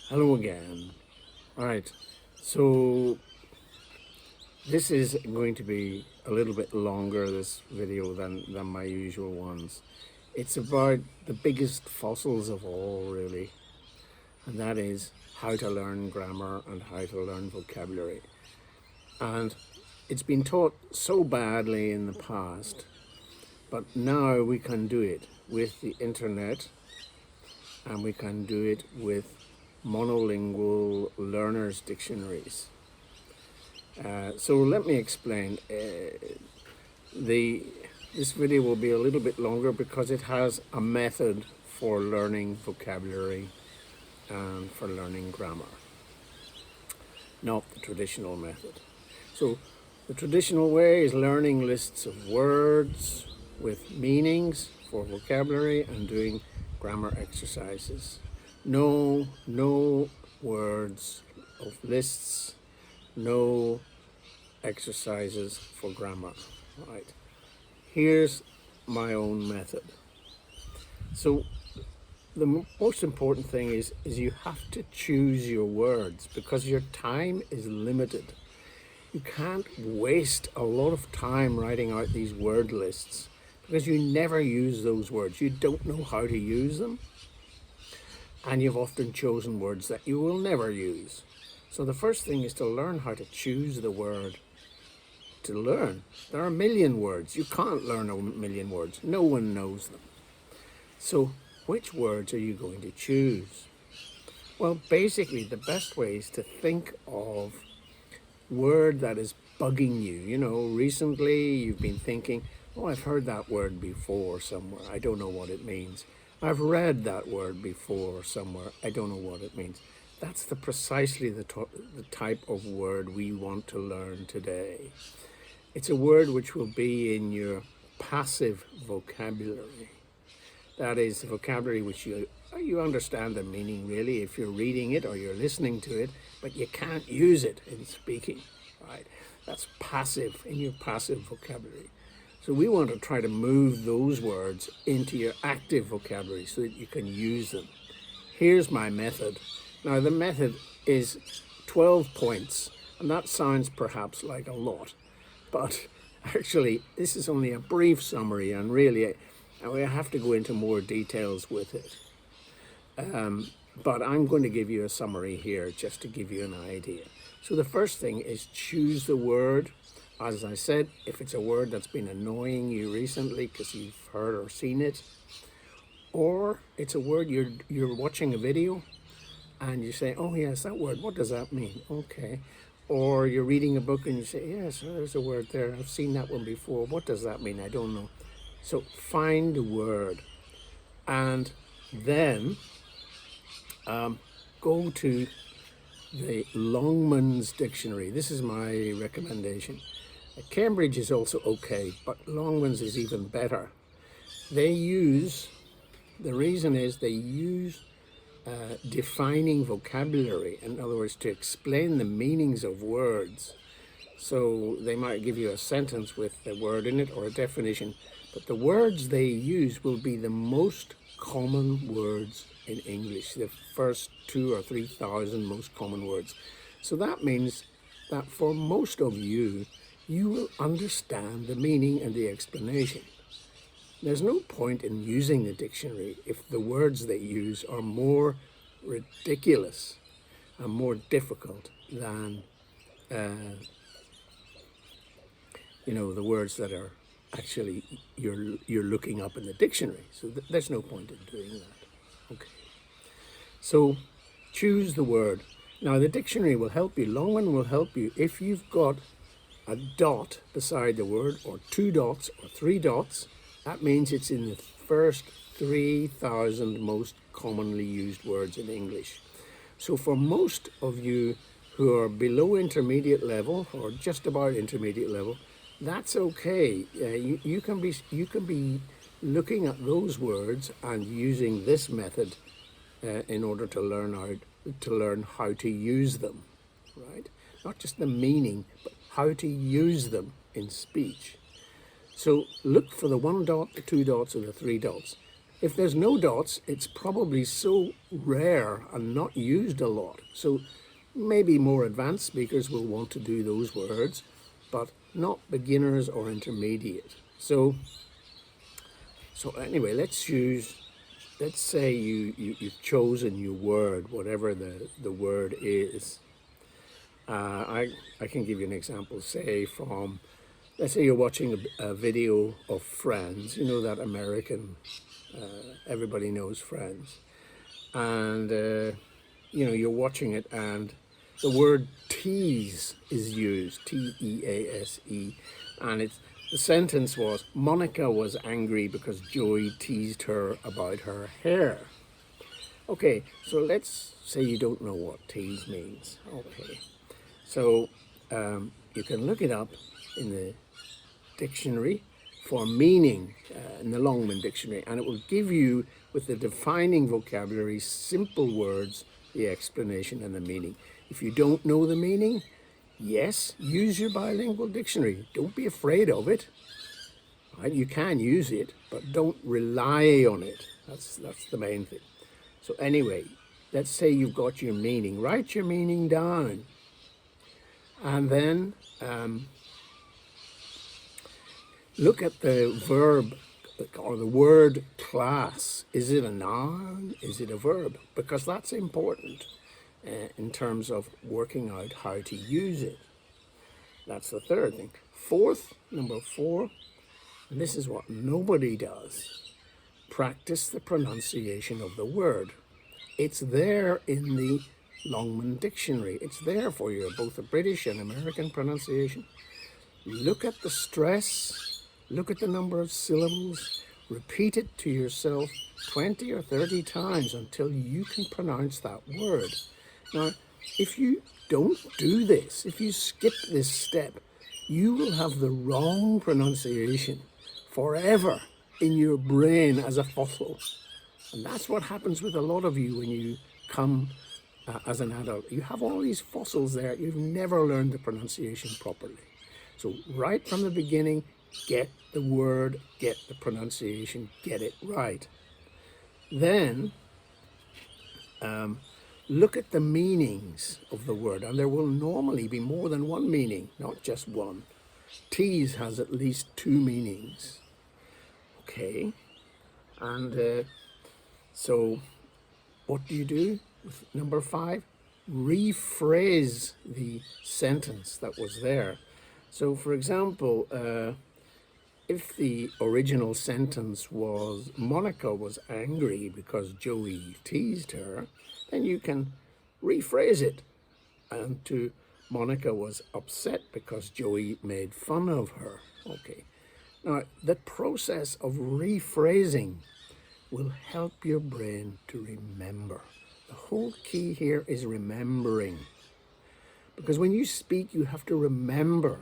Hello again. All right, so this is going to be a little bit longer, this video, than my usual ones. It's about the biggest fossils of all, really, and that is how to learn grammar and how to learn vocabulary. And it's been taught so badly in the past, but now we can do it with the internet, and we can do it with monolingual learners' dictionaries. So let me explain. This video will be a little bit longer because it has a method for learning vocabulary and for learning grammar, not the traditional method. So the traditional way is learning lists of words with meanings for vocabulary and doing grammar exercises. No words of lists, no exercises for grammar. Right. Here's my own method. So the most important thing is you have to choose your words because your time is limited. You can't waste a lot of time writing out these word lists because you never use those words. You don't know how to use them, and you've often chosen words that you will never use. So the first thing is to learn how to choose the word to learn. There are a million words. You can't learn a million words. No one knows them. So which words are you going to choose? Well, basically the best way is to think of word that is bugging you. You know, recently you've been thinking, oh, I've heard that word before somewhere. I don't know what it means. I've read that word before somewhere. I don't know what it means. That's precisely the type of word we want to learn today. It's a word which will be in your passive vocabulary. That is vocabulary which you understand the meaning really if you're reading it or you're listening to it, but you can't use it in speaking, right? That's passive, in your passive vocabulary. So we want to try to move those words into your active vocabulary so that you can use them. Here's my method. Now the method is 12 points, and that sounds perhaps like a lot, but actually this is only a brief summary, and really I have to go into more details with it. But I'm going to give you a summary here just to give you an idea. So the first thing is choose the word. As I said, if it's a word that's been annoying you recently because you've heard or seen it, or it's a word you're watching a video and you say, oh yes, that word, what does that mean? Okay. Or you're reading a book and you say, yes, there's a word there, I've seen that one before, what does that mean? I don't know. So find the word and then go to the Longmans Dictionary. This is my recommendation. Cambridge is also okay, but Longmans is even better. The reason is they use defining vocabulary, in other words, to explain the meanings of words. So they might give you a sentence with the word in it or a definition, but the words they use will be the most common words in English, the first 2,000 or 3,000 most common words. So that means that for most of you, you will understand the meaning and the explanation. There's no point in using the dictionary if the words they use are more ridiculous and more difficult than the words that are actually you're looking up in the dictionary. So there's no point in doing that. Okay. So choose the word. Now the dictionary will help you. Longman will help you if you've got a dot beside the word, or 2 dots or 3 dots. That means it's in the first 3,000 most commonly used words in English. So for most of you who are below intermediate level or just about intermediate level, that's okay. You can be looking at those words and using this method in order to learn how to use them, right? Not just the meaning, but how to use them in speech. So look for the 1 dot, the 2 dots, or the 3 dots. If there's no dots, it's probably so rare and not used a lot. So maybe more advanced speakers will want to do those words, but not beginners or intermediate. So anyway, let's say you've chosen your word, whatever the word is. I can give you an example, say from, let's say you're watching a video of Friends, you know, that American, everybody knows Friends. And, you know, you're watching it and the word tease is used, T-E-A-S-E. And the sentence was, Monica was angry because Joey teased her about her hair. Okay, so let's say you don't know what tease means. Okay, so you can look it up in the dictionary for meaning, in the Longman Dictionary, and it will give you, with the defining vocabulary, simple words, the explanation and the meaning. If you don't know the meaning, yes, use your bilingual dictionary. Don't be afraid of it. Right? You can use it, but don't rely on it. That's the main thing. So anyway, let's say you've got your meaning. Write your meaning down. And then look at the verb or the word class. Is it a noun? Is it a verb? Because that's important in terms of working out how to use it. That's the third thing. Number four, and this is what nobody does. Practice the pronunciation of the word. It's there in the Longman Dictionary. It's there for you, both the British and American pronunciation. Look at the stress, look at the number of syllables, repeat it to yourself 20 or 30 times until you can pronounce that word. Now, if you don't do this, if you skip this step, you will have the wrong pronunciation forever in your brain as a fossil. And that's what happens with a lot of you when you come as an adult. You have all these fossils there. You've never learned the pronunciation properly. So right from the beginning, get the word, get the pronunciation, get it right. Then look at the meanings of the word, and there will normally be more than one meaning, not just one. Tease has at least two meanings. Okay, and so what do you do with number 5? Rephrase the sentence that was there. So for example, if the original sentence was Monica was angry because Joey teased her, then you can rephrase it and to Monica was upset because Joey made fun of her. Okay. Now, the process of rephrasing will help your brain to remember. The whole key here is remembering. Because when you speak, you have to remember.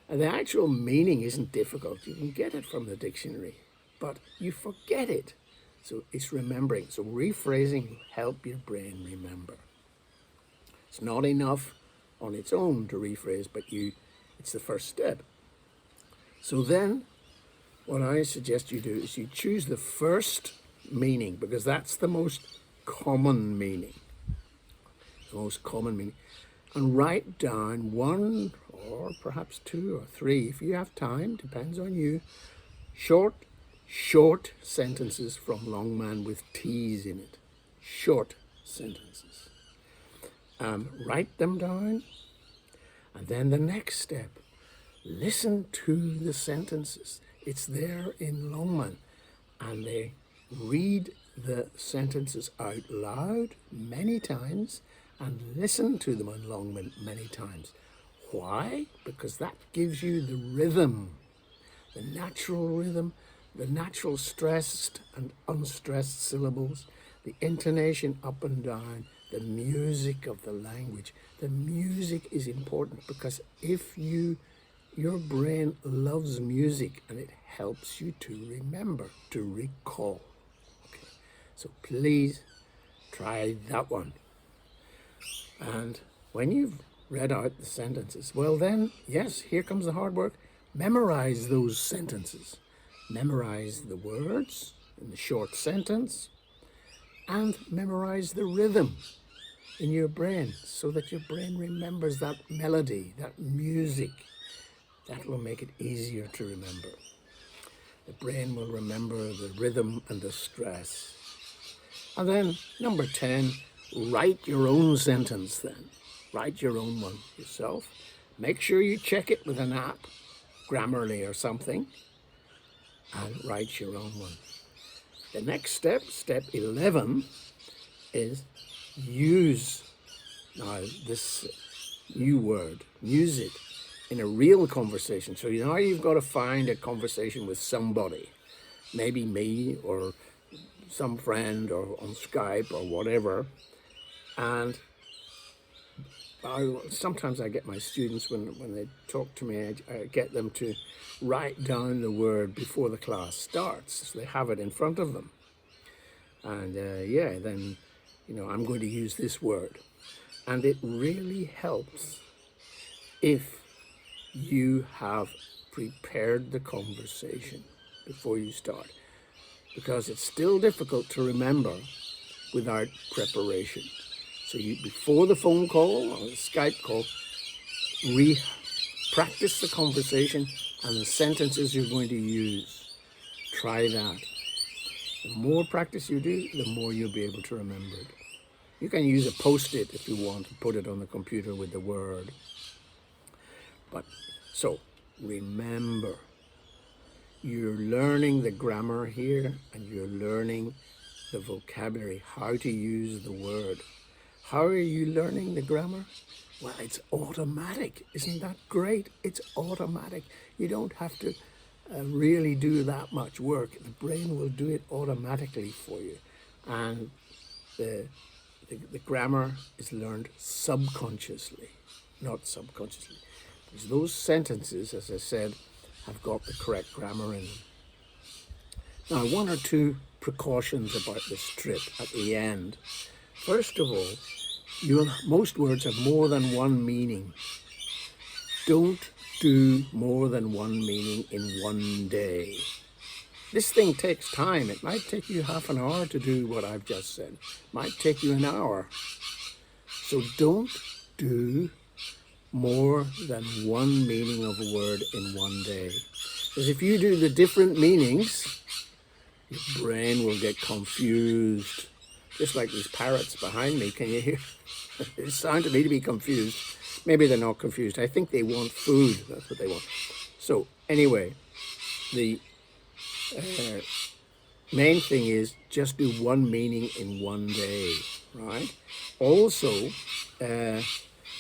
And the actual meaning isn't difficult. You can get it from the dictionary, but you forget it. So it's remembering. So rephrasing will help your brain remember. It's not enough on its own to rephrase, but it's the first step. So then what I suggest you do is you choose the first meaning, because that's the most common meaning. The most common meaning. And write down 1 or perhaps 2 or 3, if you have time, depends on you, short sentences from Longman with T's in it. Short sentences. Write them down. And then the next step, listen to the sentences. It's there in Longman. And they read the sentences out loud many times and listen to them in Longman many times. Why? Because that gives you the rhythm, the natural stressed and unstressed syllables, the intonation up and down, the music of the language. The music is important because if your brain loves music and it helps you to remember, to recall. Okay, so please try that one. And when you've read out the sentences, well then, yes, here comes the hard work. Memorize those sentences. Memorize the words in the short sentence, and memorize the rhythm in your brain so that your brain remembers that melody, that music. That will make it easier to remember. The brain will remember the rhythm and the stress. And then number 10, write your own sentence then. Write your own one yourself. Make sure you check it with an app, Grammarly or something, and write your own one. The next step, step 11, is use now this new word, use it in a real conversation. So now you've got to find a conversation with somebody, maybe me or some friend or on Skype or whatever. And sometimes I get my students, when they talk to me, I get them to write down the word before the class starts, so they have it in front of them. And then, I'm going to use this word. And it really helps if you have prepared the conversation before you start, because it's still difficult to remember without preparation. So before the phone call or the Skype call, practice the conversation and the sentences you're going to use. Try that. The more practice you do, the more you'll be able to remember it. You can use a post-it if you want to put it on the computer with the word. So remember, you're learning the grammar here and you're learning the vocabulary, how to use the word. How are you learning the grammar? Well, it's automatic. Isn't that great? It's automatic. You don't have to really do that much work. The brain will do it automatically for you. And the grammar is learned subconsciously, not subconsciously. Because those sentences, as I said, have got the correct grammar in them. Now, one or two precautions about this trip at the end. First of all, most words have more than one meaning. Don't do more than one meaning in one day. This thing takes time. It might take you half an hour to do what I've just said. It might take you an hour. So don't do more than one meaning of a word in one day. Because if you do the different meanings, your brain will get confused. Just like these parrots behind me, can you hear? It sounds to me to be confused. Maybe they're not confused. I think they want food. That's what they want. So anyway, the main thing is just do one meaning in one day, right? Also,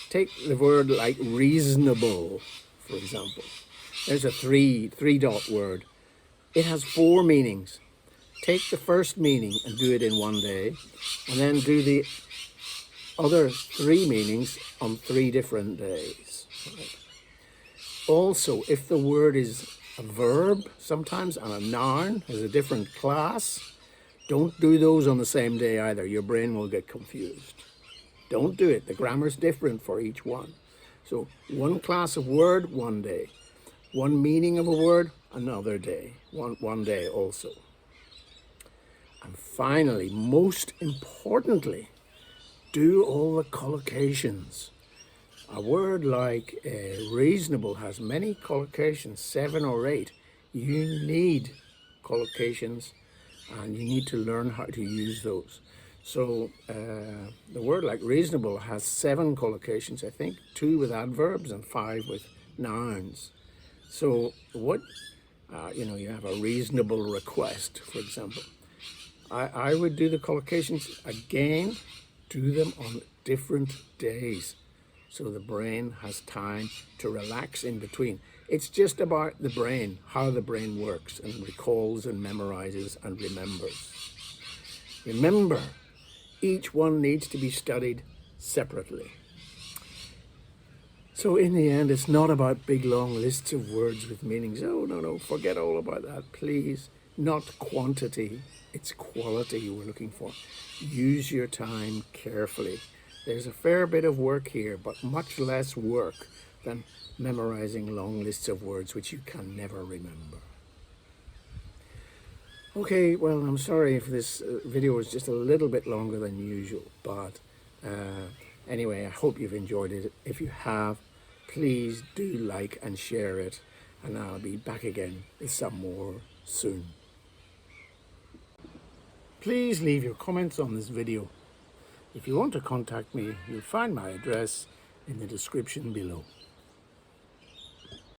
take the word like reasonable, for example. There's a three dot word. It has 4 meanings. Take the first meaning and do it in one day, and then do the other 3 meanings on 3 different days. Right? Also, if the word is a verb sometimes and a noun has a different class, don't do those on the same day either. Your brain will get confused. Don't do it. The grammar's different for each one. So one class of word, one day. One meaning of a word, another day. One day also. And finally, most importantly, do all the collocations. A word like reasonable has many collocations, 7 or 8. You need collocations and you need to learn how to use those. So the word like reasonable has 7 collocations, I think, 2 with adverbs and 5 with nouns. So what, you have a reasonable request, for example. I would do the collocations again, do them on different days so the brain has time to relax in between. It's just about the brain, how the brain works and recalls and memorizes and remembers. Remember, each one needs to be studied separately. So in the end, it's not about big long lists of words with meanings. Oh, no, forget all about that, please. Not quantity, it's quality we're looking for. Use your time carefully. There's a fair bit of work here, but much less work than memorizing long lists of words which you can never remember. Okay, well, I'm sorry if this video was just a little bit longer than usual, but anyway, I hope you've enjoyed it. If you have, please do like and share it, and I'll be back again with some more soon. Please leave your comments on this video. If you want to contact me, you'll find my address in the description below.